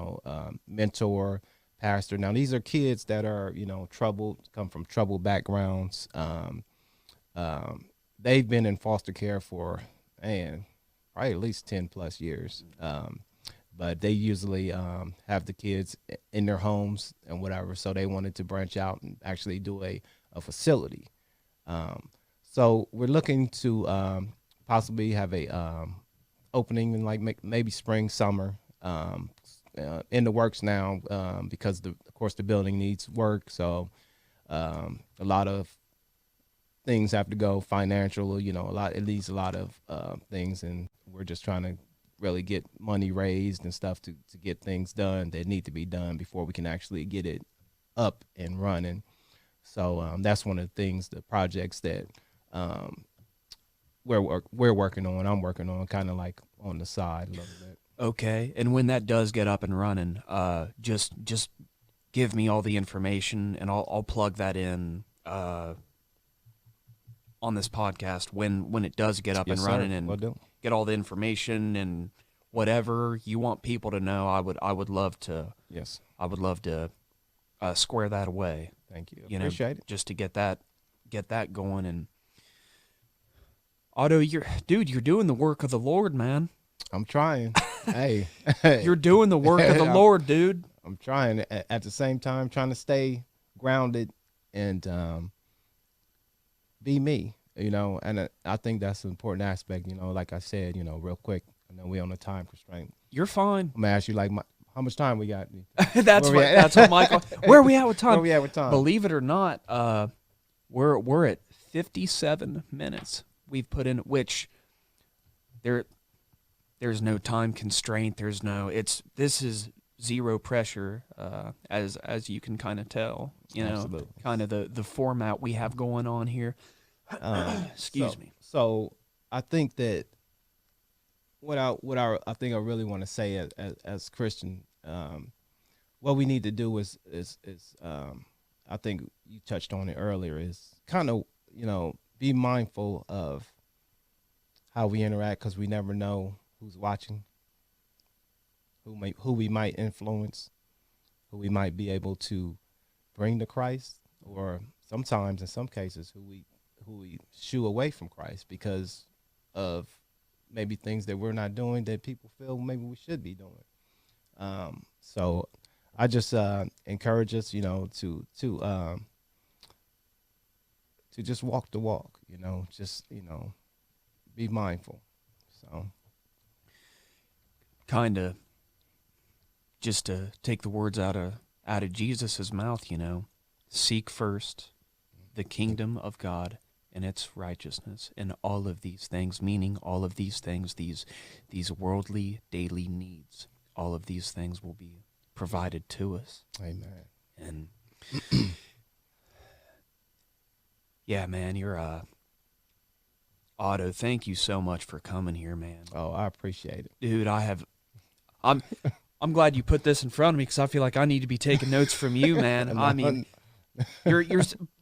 mentor, pastor. Now, these are kids that are, troubled, come from troubled backgrounds. They've been in foster care for, probably at least 10 plus years. But they usually have the kids in their homes and whatever. So they wanted to branch out and actually do a facility. So we're looking to possibly have a opening in like maybe spring, summer, in the works now, because of course the building needs work. So a lot of things have to go financial, it needs a lot of things, and we're just trying to really get money raised and stuff to get things done that need to be done before we can actually get it up and running. So that's one of the things, the projects that we're working on. I'm working on kind of like on the side a little bit. Okay, and when that does get up and running, just give me all the information, and I'll plug that in on this podcast when it does get up Yes, and running, sir. and Will do. get all the information and whatever you want people to know. I would love to. Yes. I would love to square that away. Thank you. You Appreciate it. just to get that going. And Otto, you're doing the work of the Lord, man. I'm trying. Hey, You're doing the work of the Lord, dude. I'm trying at the same time, trying to stay grounded and be me, and I think that's an important aspect, like I said, real quick. I know we're on a time constraint. You're fine. I'm gonna ask you how much time we got? That's what Michael. Where are we at with time? Where we at with time? Believe it or not, we're at 57 minutes. We've put in, which there's no time constraint. This is zero pressure, as you can kind of tell. Absolutely. Kind of the format we have going on here. Excuse me. So I think that I think I really want to say as Christian, what we need to do is I think you touched on it earlier, is kind of be mindful of how we interact, because we never know who's watching, who we might influence, who we might be able to bring to Christ, or sometimes in some cases who we shoo away from Christ because of maybe things that we're not doing that people feel maybe we should be doing. So I just encourage us, to just walk the walk, be mindful. So Kind of just to take the words out of Jesus's mouth, seek first the kingdom of God and its righteousness, and all of these things, meaning all of these things, these worldly daily needs, all of these things will be provided to us. Amen. And yeah, man, you're Otto, thank you so much for coming here, man. Oh, I appreciate it. Dude, I'm glad you put this in front of me, because I feel like I need to be taking notes from you, man. I mean,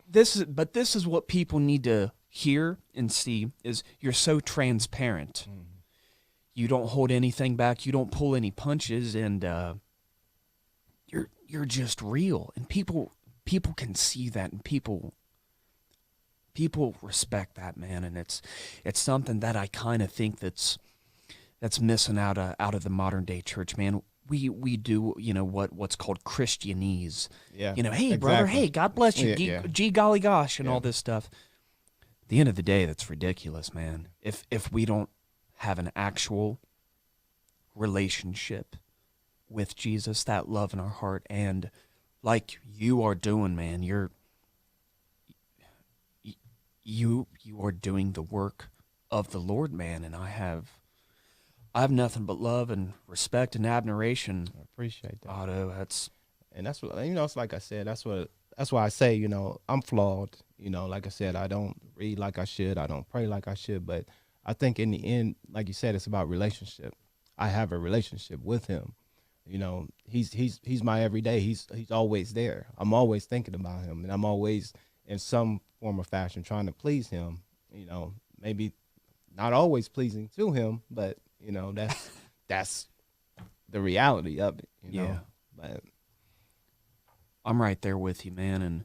this is what people need to hear and see, is you're so transparent. Mm-hmm. You don't hold anything back. You don't pull any punches, and you're just real. And people can see that, and people respect that, man. And it's something that I kind of think that's missing out of the modern day church, man. we do, what's called Christianese. Yeah. Hey, brother, hey, God bless you, Yeah. gee golly gosh, and Yeah. all this stuff. At the end of the day, that's ridiculous, man. If we don't have an actual relationship with Jesus, that love in our heart, and like you are doing, man, you are doing the work of the Lord, man, and I have nothing but love and respect and admiration. I appreciate that. Otto, And that's what, it's like I said, that's why I say, I'm flawed. Like I said, I don't read like I should. I don't pray like I should. But I think in the end, like you said, it's about relationship. I have a relationship with him. He's my everyday. He's always there. I'm always thinking about him, and I'm always in some form or fashion trying to please him. Maybe not always pleasing to him, but that's the reality of it. Yeah. But I'm right there with you, man, and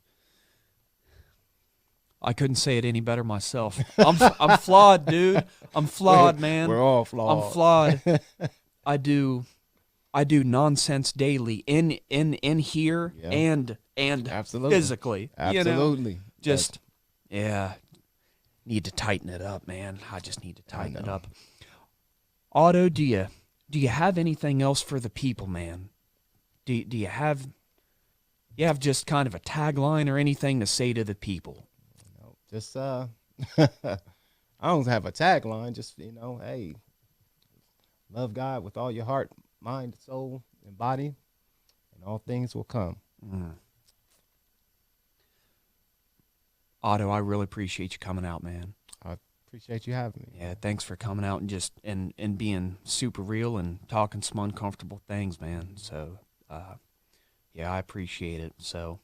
I couldn't say it any better myself. I'm flawed, dude. I'm flawed, man. We're all flawed. I'm flawed. I do nonsense daily in here Yeah. and Absolutely. physically. Absolutely. Just need to tighten it up, man. I just need to tighten it know. up. Otto, do you have anything else for the people, man? Do you have just kind of a tagline or anything to say to the people? Just I don't have a tagline. Just hey, love God with all your heart, mind, soul, and body, and all things will come. Otto, I really appreciate you coming out, man. I appreciate you having me. Yeah, thanks for coming out and just and being super real and talking some uncomfortable things, man. So, yeah, I appreciate it. So,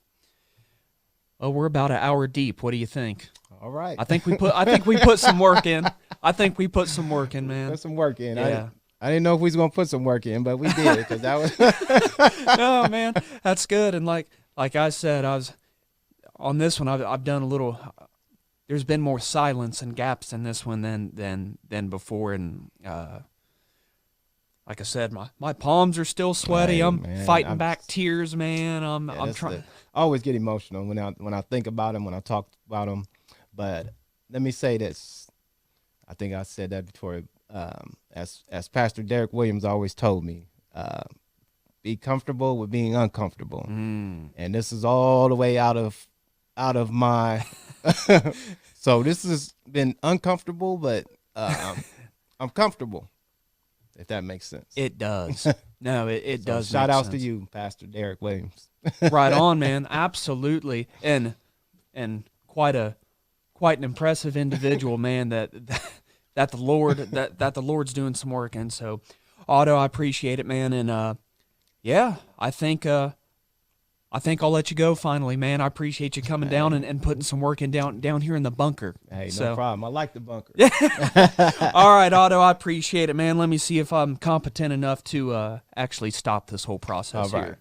we're about an hour deep. What do you think? All right. I think we put some work in. I think we put some work in, man. Put some work in. Yeah. I didn't know if we was gonna put some work in, but we did because that was. No, man, that's good. And like I said, I was on this one. I've done a little. There's been more silence and gaps in this one than before, and like I said, my palms are still sweaty. Hey, I'm man, fighting I'm- back tears, man. I'm trying. I always get emotional when I think about him, when I talk about him. But let me say this. I think I said that before. As Pastor Derek Williams always told me, be comfortable with being uncomfortable. And this is all the way out of my. So this has been uncomfortable, but I'm comfortable. If that makes sense. It does. No, it So does. shout make outs to sense. you, Pastor Derek Williams. Right on, man. Absolutely, and quite an impressive individual, man. That the Lord's doing some work in. So, Otto, I appreciate it, man. And yeah, I think I'll let you go finally, man. I appreciate you coming down and putting some work in down here in the bunker. Hey, So- no problem. I like the bunker. All right, Otto, I appreciate it, man. Let me see if I'm competent enough to actually stop this whole process All right. here.